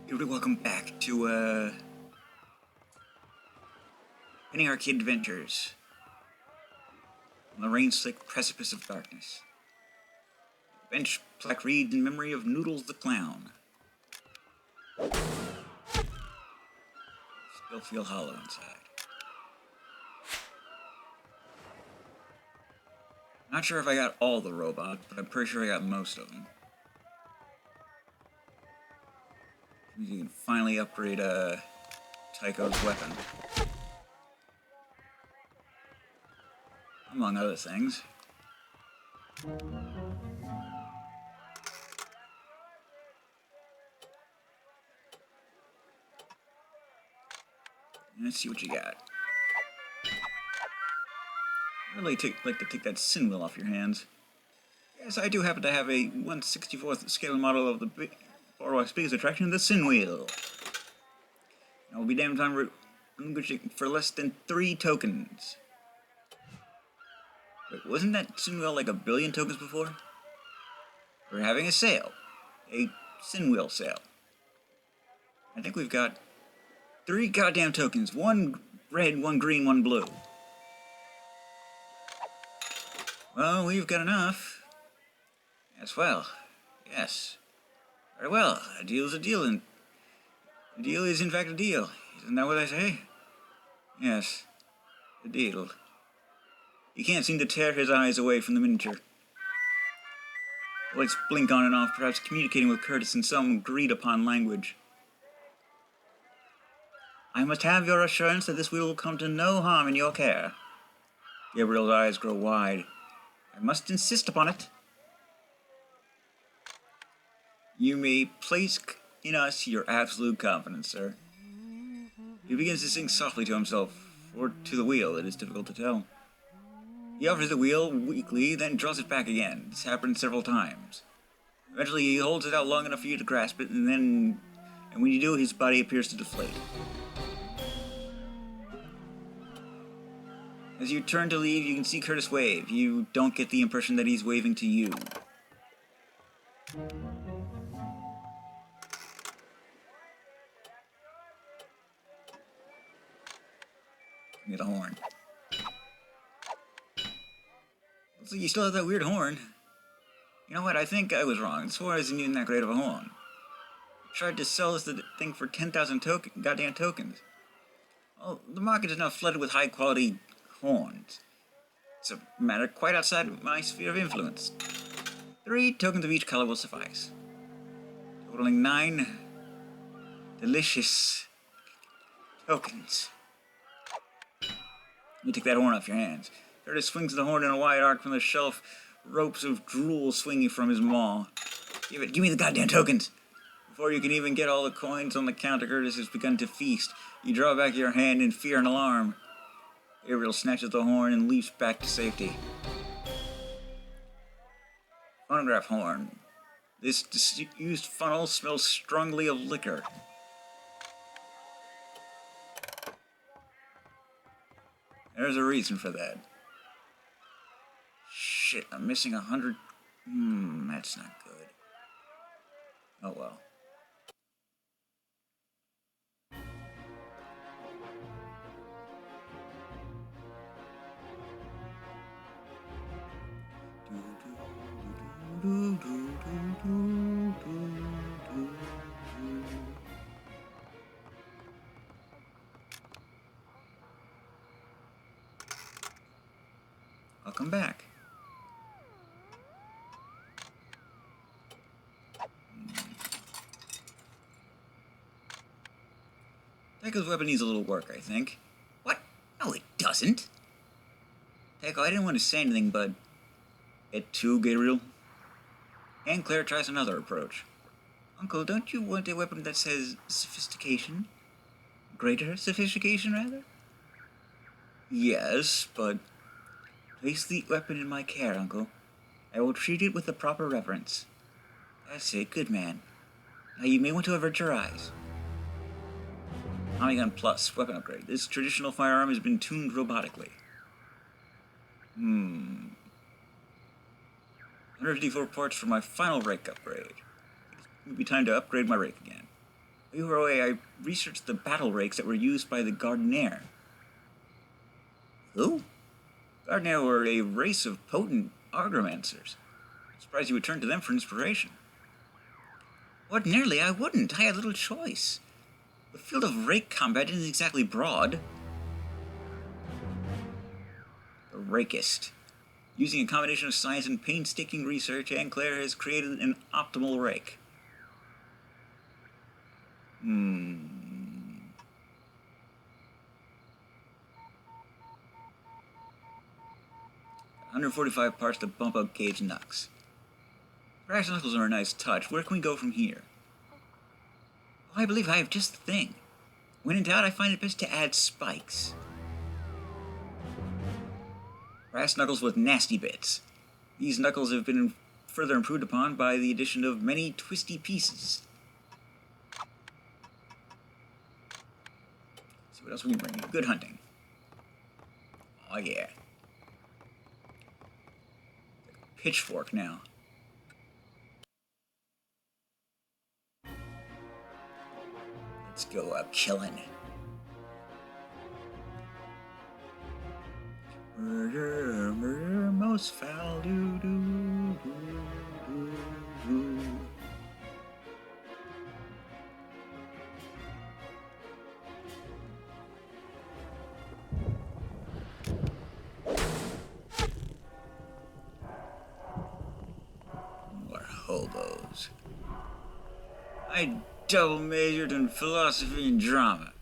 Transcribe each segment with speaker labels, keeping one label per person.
Speaker 1: Everybody, welcome back to Penny Arcade Adventures on the rain-slick precipice of darkness. Bench plaque reads in memory of Noodles the Clown. Still feel hollow inside. Not sure if I got all the robots, but I'm pretty sure I got most of them. You can finally upgrade Tycho's weapon. Among other things. Let's see what you got. I'd really like to take that sin wheel off your hands. Yes, I do happen to have a 1/64th scale model of the Boardwalk's biggest attraction, the sin wheel. I will be damned if I'm relinquishing for less than 3 tokens. Wait, wasn't that sin wheel like 1 billion tokens before? We're having a sale. A sin wheel sale. I think we've got 3 goddamn tokens. 1 red, 1 green, 1 blue. Well, we've got enough. Yes, well. Yes. Very well. A deal is a deal, and a deal is in fact a deal. Isn't that what I say? Yes. A deal. He can't seem to tear his eyes away from the miniature. The lights blink on and off, perhaps communicating with Curtis in some agreed-upon language. I must have your assurance that this wheel will come to no harm in your care. Gabriel's eyes grow wide. I must insist upon it. You may place in us your absolute confidence, sir. He begins to sing softly to himself, or to the wheel, it is difficult to tell. He offers the wheel weakly, then draws it back again. This happened several times. Eventually, he holds it out long enough for you to grasp it, and when you do, his body appears to deflate. As you turn to leave, you can see Curtis wave. You don't get the impression that he's waving to you. Give me the horn. Looks like you still have that weird horn. You know what, I think I was wrong. This horn isn't even that great of a horn. I tried to sell us the thing for 10,000 goddamn tokens. Well, the market is now flooded with high-quality horns. It's a matter quite outside of my sphere of influence. 3 tokens of each color will suffice. Totaling 9 delicious tokens. Let me take that horn off your hands. Curtis swings the horn in a wide arc from the shelf, ropes of drool swinging from his maw. Give me the goddamn tokens! Before you can even get all the coins on the counter, Curtis has begun to feast. You draw back your hand in fear and alarm. Gabriel snatches the horn and leaps back to safety. Phonograph horn. This disused funnel smells strongly of liquor. There's a reason for that. Shit, I'm missing 100. That's not good. Oh well. Welcome back. Tycho's weapon needs a little work, I think. What? No, it doesn't. Tycho, I didn't want to say anything, but... Et tu, Gabriel? And Claire tries another approach. Uncle, don't you want a weapon that says sophistication? Greater sophistication, rather? Yes, but... Place the weapon in my care, Uncle. I will treat it with the proper reverence. That's it, good man. Now you may want to avert your eyes. Tommy Gun Plus, weapon upgrade. This traditional firearm has been tuned robotically. 154 parts for my final rake upgrade. It will be time to upgrade my rake again. While you were away, I researched the battle rakes that were used by the Gardenier. Who? Gardenier were a race of potent argomancers. I'm surprised you would turn to them for inspiration. Ordinarily, I wouldn't. I had little choice. The field of rake combat isn't exactly broad. A rakist. Using a combination of science and painstaking research, Aunt Claire has created an optimal rake. 145 parts to bump up Cade's knucks. Brass knuckles are a nice touch. Where can we go from here? Oh, I believe I have just the thing. When in doubt, I find it best to add spikes. Brass knuckles with nasty bits. These knuckles have been further improved upon by the addition of many twisty pieces. Let's see what else we can bring you. Good hunting. Oh yeah. Pitchfork now. Let's go out killing. Murder, murder, most foul, do do do do do. More hobos. I double majored in philosophy and drama.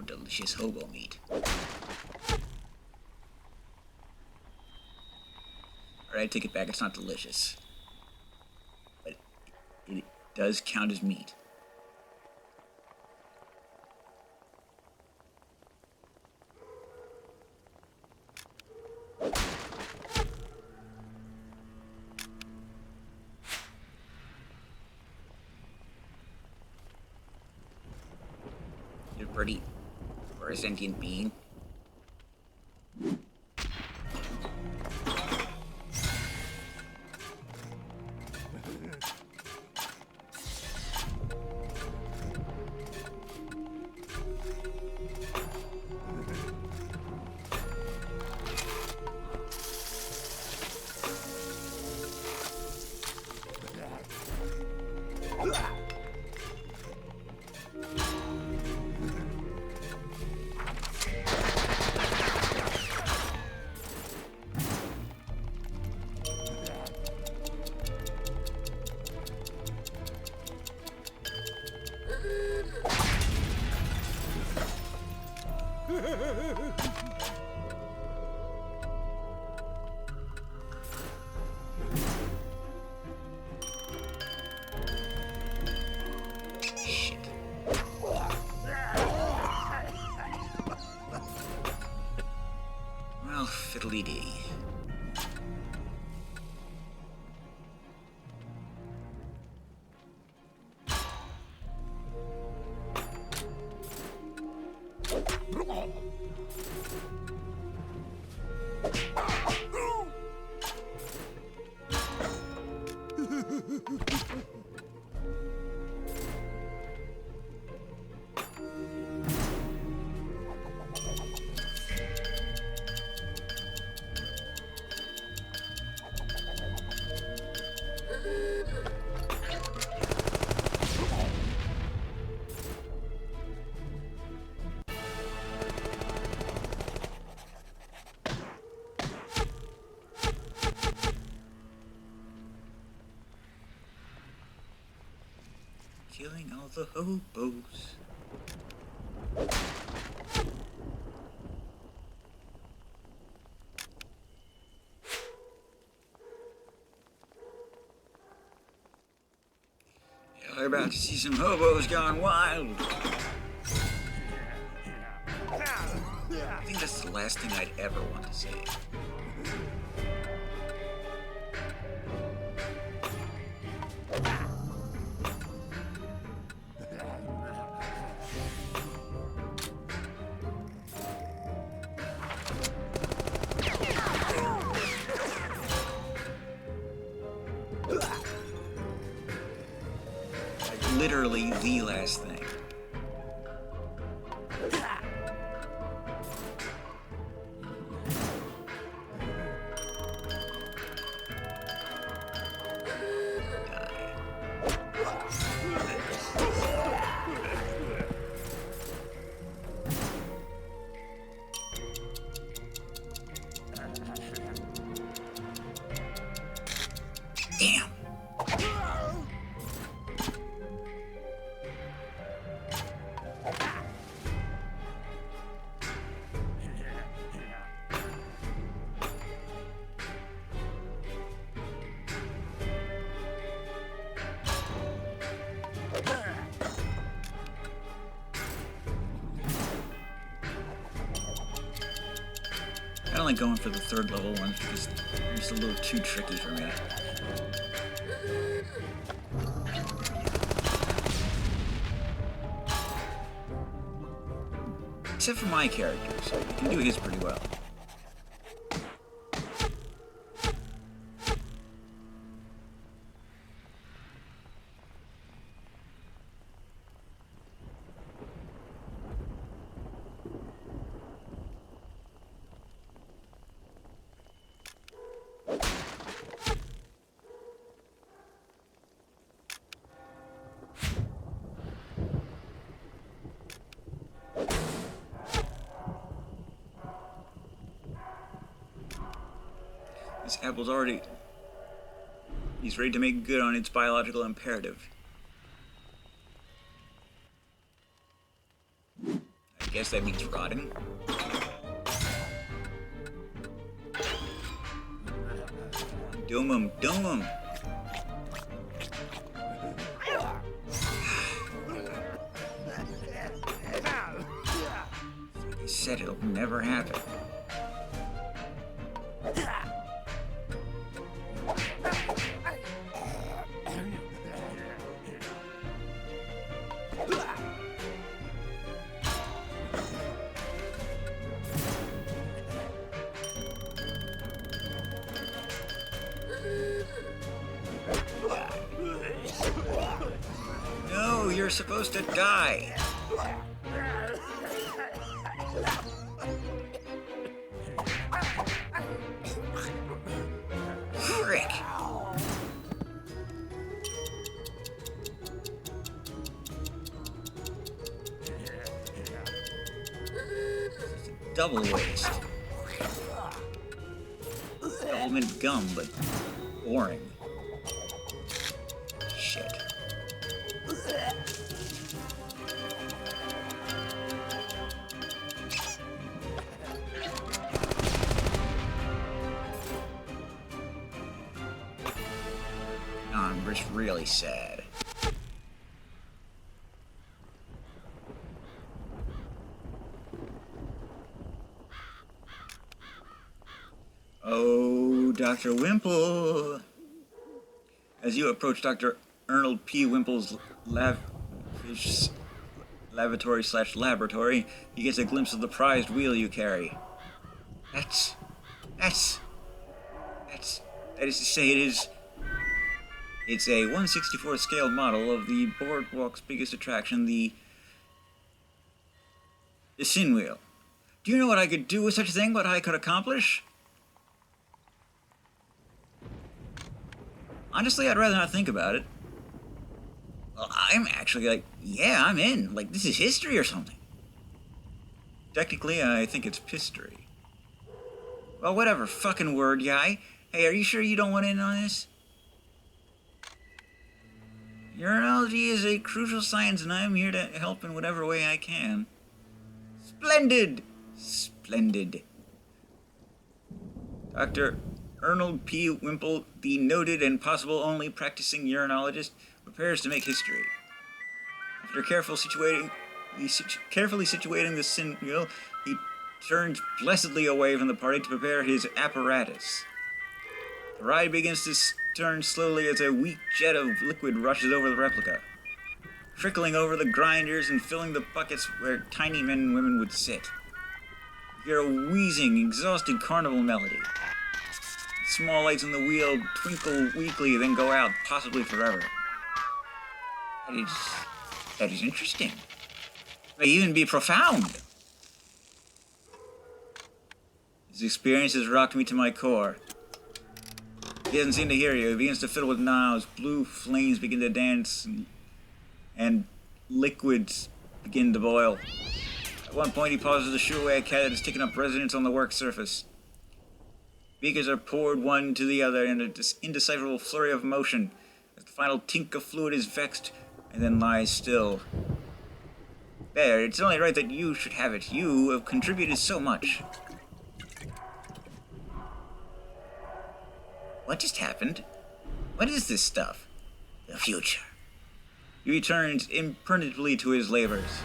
Speaker 1: Delicious hobo meat. Alright, take it back, it's not delicious. But it does count as meat. You're pretty. For a sentient being. killing all the hobos. Yeah, we're about to see some hobos gone wild. I think that's the last thing I'd ever want to see. Like, literally the last thing. Damn. I don't like going for the third level ones because they're just a little too tricky for me. Except for my character, so you can do his pretty well. This apple's already... He's ready to make good on its biological imperative. I guess that means rotting. Doom 'em, doom 'em! Like I said, it'll never happen. No, you're supposed to die. Frick. Double waste. Double mint gum, but boring. Shit. I'm just really sad. Oh, Dr. Wimple. As you approach Dr. Arnold P. Wimple's lavatory/laboratory, he gets a glimpse of the prized wheel you carry. That is to say, it's a 1/64 scale model of the boardwalk's biggest attraction, the sin wheel. Do you know what I could do with such a thing? What I could accomplish? Honestly, I'd rather not think about it. Well, I'm actually like, yeah, I'm in. Like, this is history or something. Technically, I think it's pistory. Well, whatever, fucking word guy. Hey, are you sure you don't want in on this? Urinology is a crucial science, and I'm here to help in whatever way I can. Splendid! Splendid. Dr. Arnold P. Wimple, the noted and possible only practicing urinologist, prepares to make history. After carefully situating the signal, he turns blessedly away from the party to prepare his apparatus. The ride begins to turn slowly as a weak jet of liquid rushes over the replica, trickling over the grinders and filling the buckets where tiny men and women would sit. You hear a wheezing, exhausted carnival melody. Small lights on the wheel twinkle weakly, then go out, possibly forever. That is interesting. It may even be profound. His experience has rocked me to my core. He doesn't seem to hear you. He begins to fiddle with knobs. Blue flames begin to dance, and liquids begin to boil. At one point, he pauses to shoo away a cat that has taken up residence on the work surface. Beakers are poured one to the other in an indecipherable flurry of motion, as the final tink of fluid is vexed and then lies still. There, it's only right that you should have it. You have contributed so much. What just happened? What is this stuff? The future. He returns imperturbably to his labors.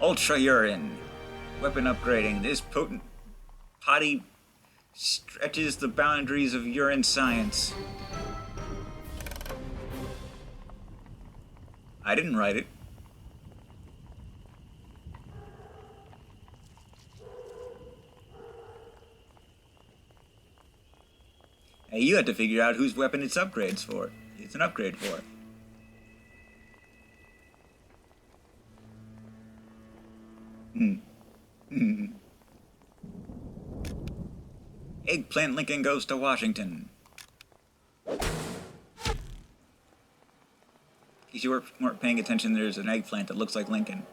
Speaker 1: Ultra urine. Weapon upgrading. This potent potty stretches the boundaries of urine science. I didn't write it. Hey, you have to figure out whose weapon it's upgrades for. It's an upgrade for. Eggplant Lincoln goes to Washington. In case you weren't paying attention, there's an eggplant that looks like Lincoln.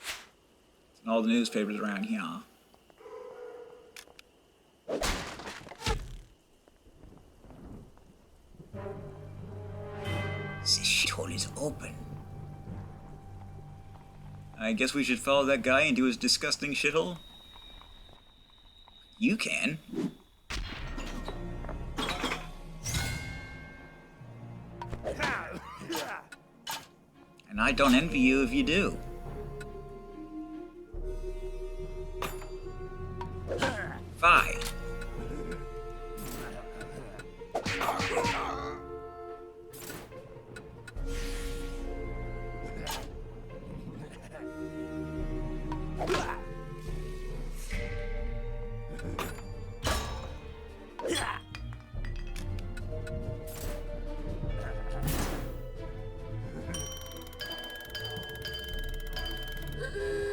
Speaker 1: It's in all the newspapers around here. This shithole is open. I guess we should follow that guy into his disgusting shithole. You can. And I don't envy you if you do. Five.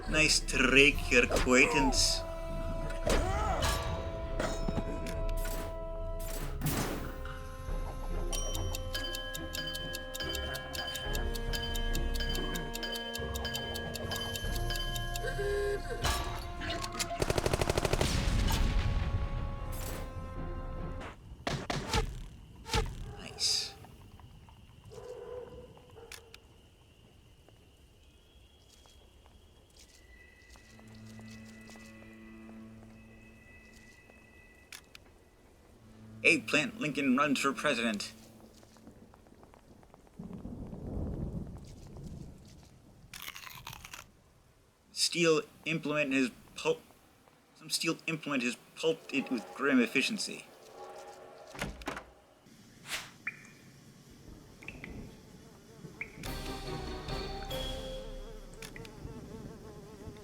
Speaker 1: Nice to rake your acquaintance. Nice. Eggplant Lincoln runs for president. Some steel implement has pulped it with grim efficiency.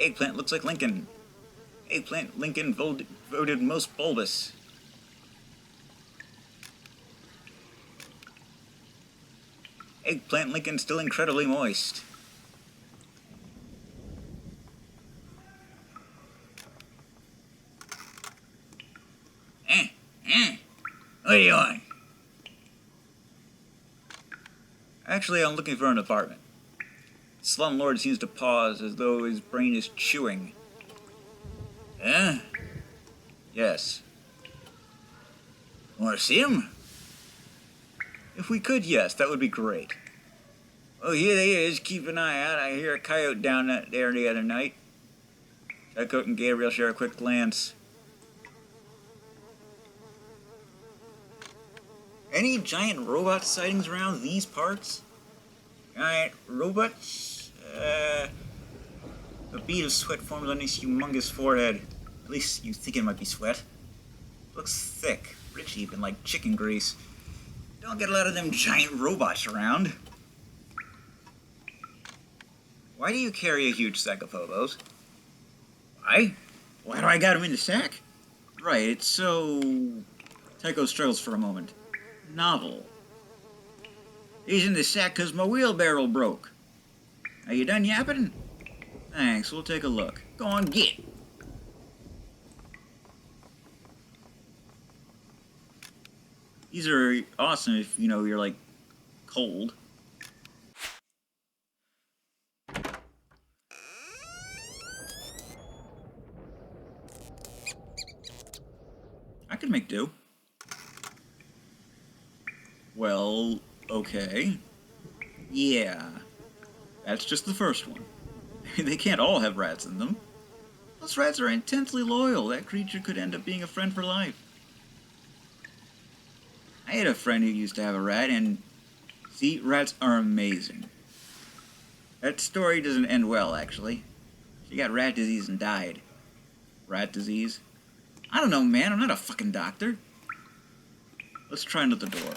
Speaker 1: Eggplant looks like Lincoln. Eggplant Lincoln voted most bulbous. Eggplant Lincoln still incredibly moist. What do you want? Actually, I'm looking for an apartment. Slumlord seems to pause as though his brain is chewing. Yes. Want to see him? If we could, yes, that would be great. Oh, here they is. Keep an eye out. I hear a coyote down there the other night. Coyote and Gabriel share a quick glance. Any giant robot sightings around these parts? Giant robots? A bead of sweat forms on his humongous forehead. At least you think it might be sweat. Looks thick, rich even, like chicken grease. Don't get a lot of them giant robots around. Why do you carry a huge sack of hobos? Why? Why do I got him in the sack? Right, it's so... Tycho struggles for a moment. Novel. He's in the sack because my wheelbarrow broke. Are you done yapping? Thanks, we'll take a look. Go on, get. These are awesome if, you know, you're, like, cold. I can make do. Well, okay. Yeah. That's just the first one. They can't all have rats in them. Plus, rats are intensely loyal. That creature could end up being a friend for life. I had a friend who used to have a rat, and... See, rats are amazing. That story doesn't end well, actually. She got rat disease and died. Rat disease? I don't know, man. I'm not a fucking doctor. Let's try another door.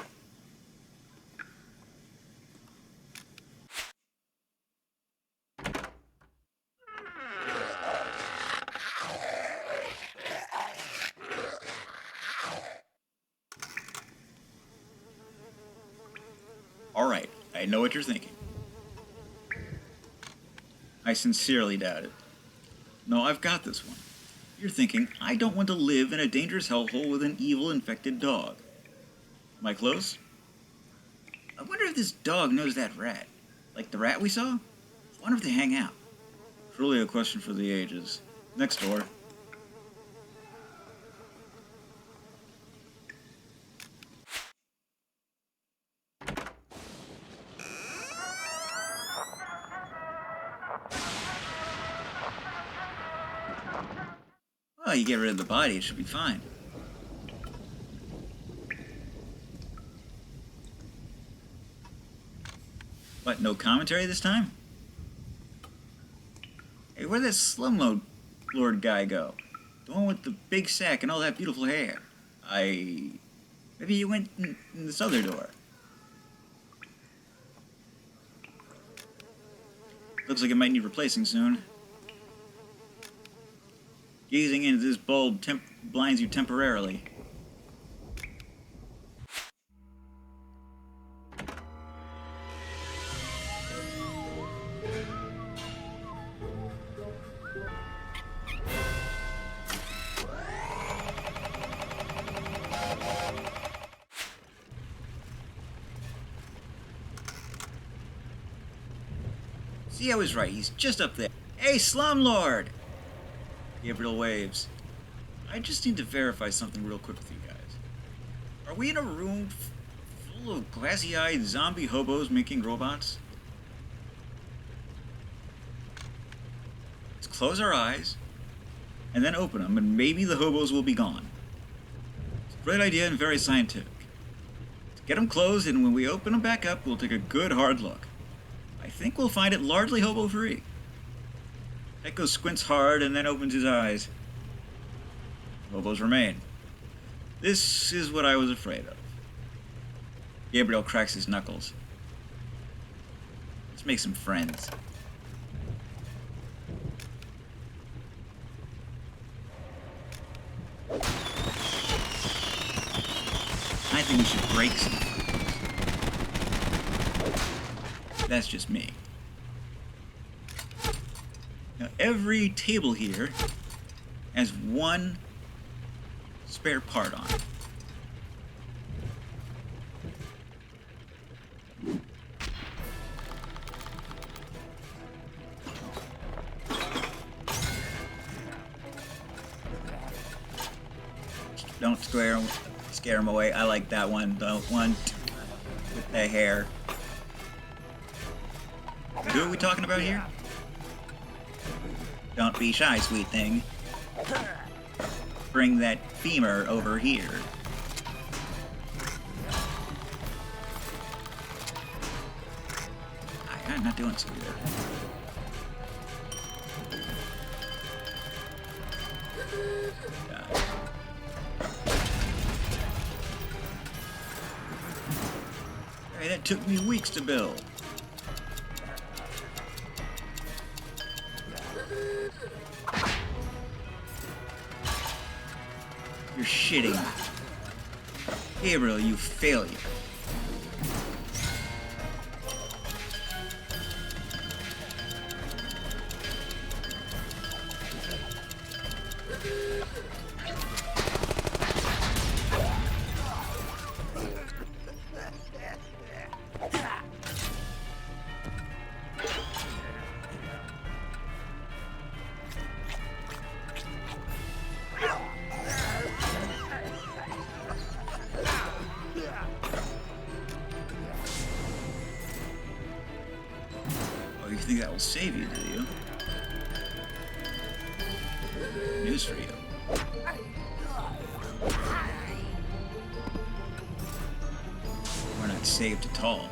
Speaker 1: Alright, I know what you're thinking. I sincerely doubt it. No, I've got this one. You're thinking, I don't want to live in a dangerous hellhole with an evil infected dog. Am I close? I wonder if this dog knows that rat. Like the rat we saw? I wonder if they hang out. Truly a question for the ages. Next door. Well, you get rid of the body, it should be fine. What, no commentary this time? Hey, where'd that slum lord guy go? The one with the big sack and all that beautiful hair. Maybe he went in this other door. Looks like it might need replacing soon. Gazing into this bulb blinds you temporarily. See, I was right. He's just up there. Hey, slumlord! Gabriel waves. I just need to verify something real quick with you guys. Are we in a room full of glassy-eyed zombie hobos making robots? Let's close our eyes, and then open them, and maybe the hobos will be gone. It's a great idea and very scientific. Let's get them closed, and when we open them back up, we'll take a good hard look. I think we'll find it largely hobo-free. Echo squints hard and then opens his eyes. Hobos remain. This is what I was afraid of. Gabriel cracks his knuckles. Let's make some friends. I think we should break some friends. That's just me. Now, every table here has one spare part on it. Don't scare them away. I like that one. The one. a hair. Who are we talking about here? Don't be shy, sweet thing. Bring that femur over here. I'm not doing so good. Hey, that took me weeks to build. You're shitting. Gabriel, you failure. Oh, you think that will save you, do you? News for you. We're not saved at all.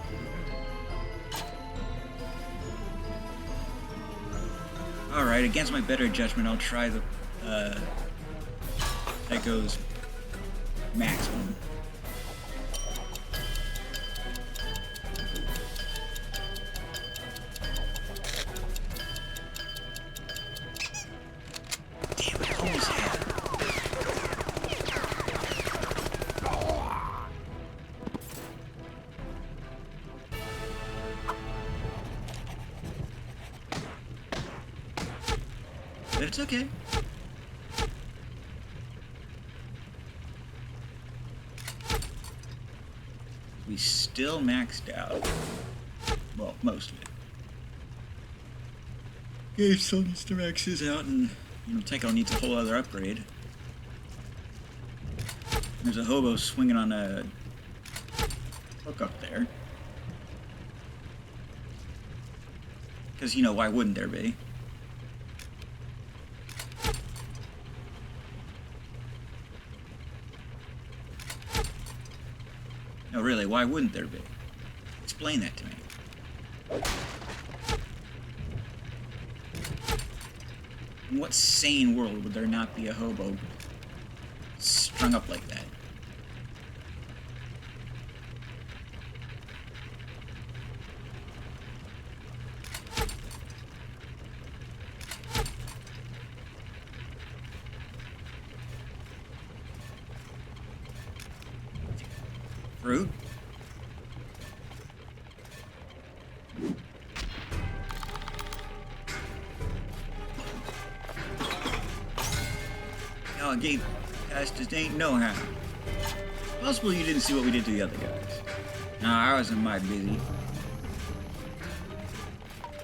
Speaker 1: Alright, against my better judgment, I'll try the, that goes maximum. Damn it, almost had it. But it's okay. We still maxed out. Well, most of it. Gabe still needs to max his out, and Tycho needs a whole other upgrade. There's a hobo swinging on a hook up there. Because, why wouldn't there be? No, really, why wouldn't there be? Explain that to me. In what sane world would there not be a hobo strung up like that? Fruit? No, Gabe, guys just ain't know how. Possible you didn't see what we did to the other guys. No, I wasn't mighty busy.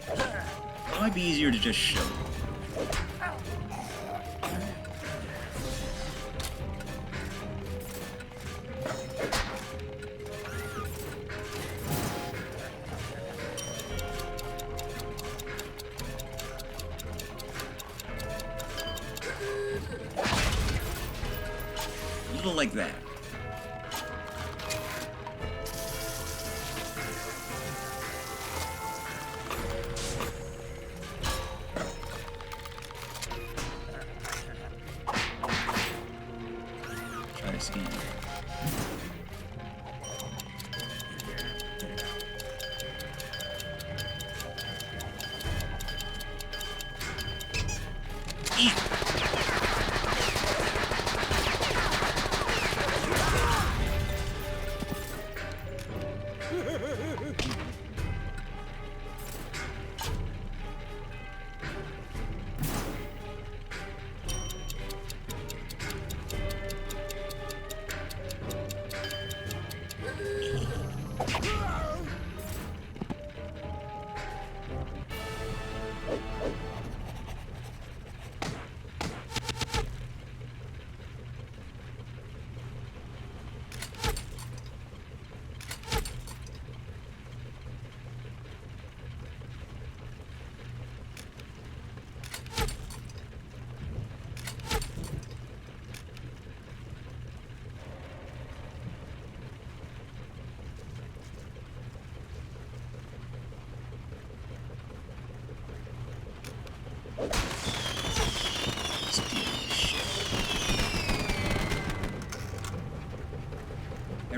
Speaker 1: It might be easier to just show you. A little like that. Try to scan.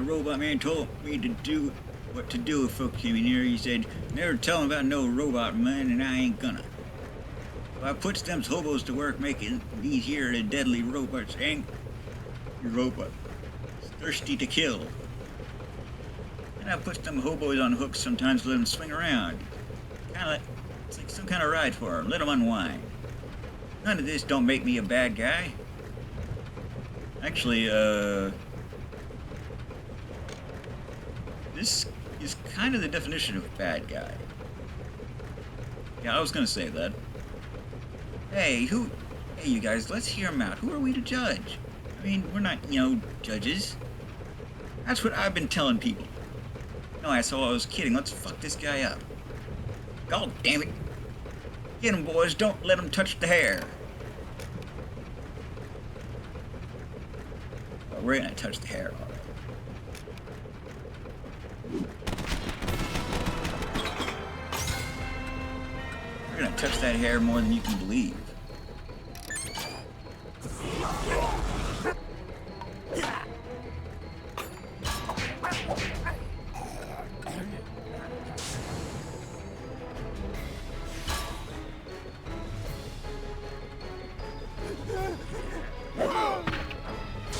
Speaker 1: That robot man told me to do what to do if folk came in here. He said, never tell him about no robot man, and I ain't gonna. So I puts them hobos to work making these here the deadly robots angry robot. Thirsty to kill. And I puts them hobos on hooks sometimes to let them swing around. It's like some kind of ride for them. Let them unwind. None of this don't make me a bad guy. Actually, this is kind of the definition of bad guy. Yeah, I was gonna say that. Hey, you guys, let's hear him out. Who are we to judge? I mean, we're not, judges. That's what I've been telling people. No, asshole, I was kidding. Let's fuck this guy up. God damn it. Get him, boys. Don't let him touch the hair. Oh, we're gonna touch the hair, all right. We're gonna touch that hair more than you can believe.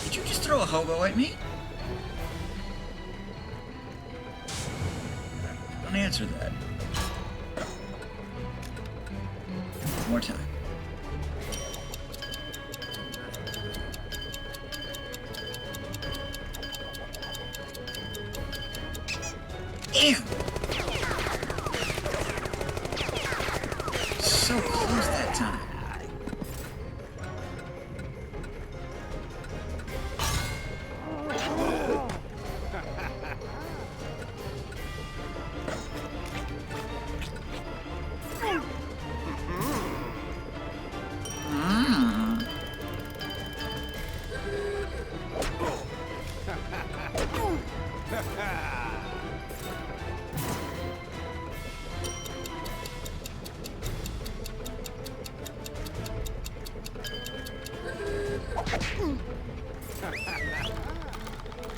Speaker 1: Did you just throw a hobo at me? Don't answer that. One more time. Damn! So close that time.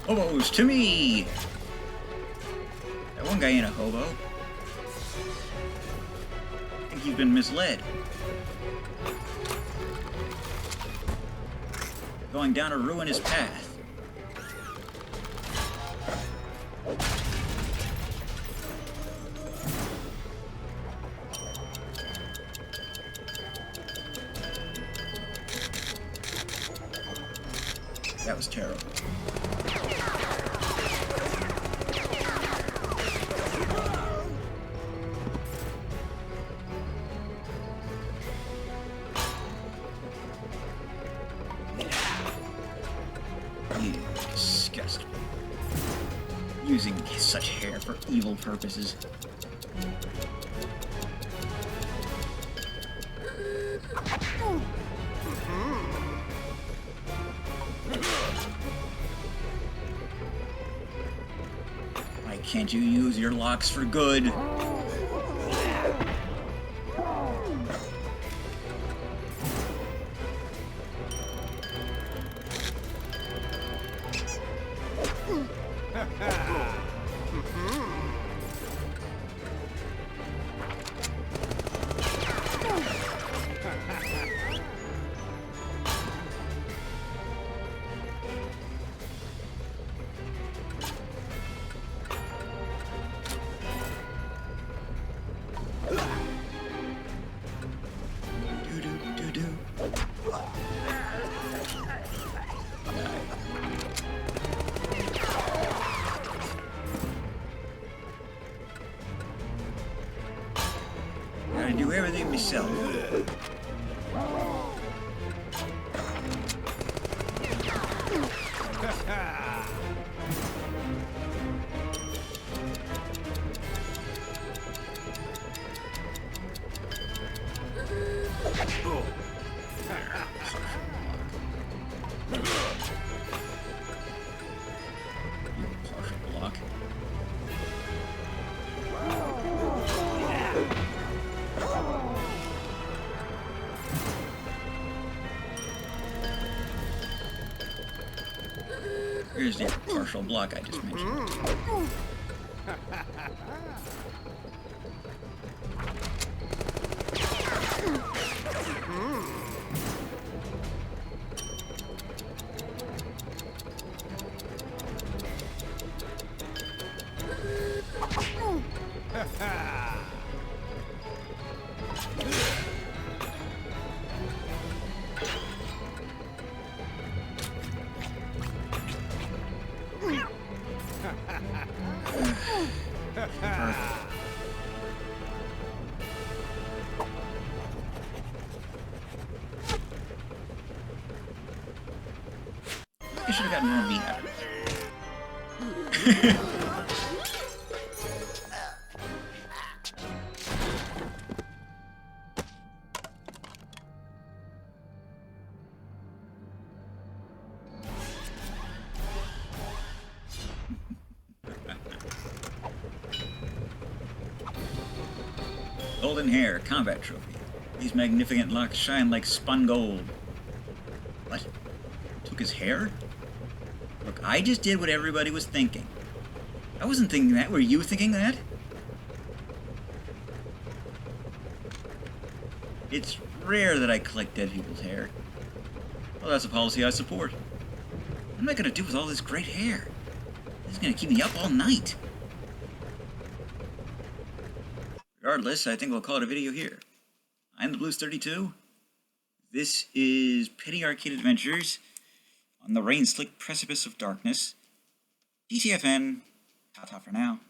Speaker 1: Hobos to me! That one guy ain't a hobo. I think you've been misled. Going down a ruinous path. That was terrible. You disgust me. Using such hair for evil purposes. Why can't you use your locks for good? Gotta do everything myself. Block. Here's the partial block I just mentioned. I should have gotten more meat out of it. Golden hair, combat trophy. These magnificent locks shine like spun gold. What? Took his hair? Look, I just did what everybody was thinking. I wasn't thinking that. Were you thinking that? It's rare that I collect dead people's hair. Well, that's a policy I support. What am I gonna do with all this great hair? This is gonna keep me up all night. Regardless, I think we'll call it a video here. I'm the Blues 32. This is Petty Arcade Adventures on the rain-slick precipice of darkness. GTFN. Ta-ta for now.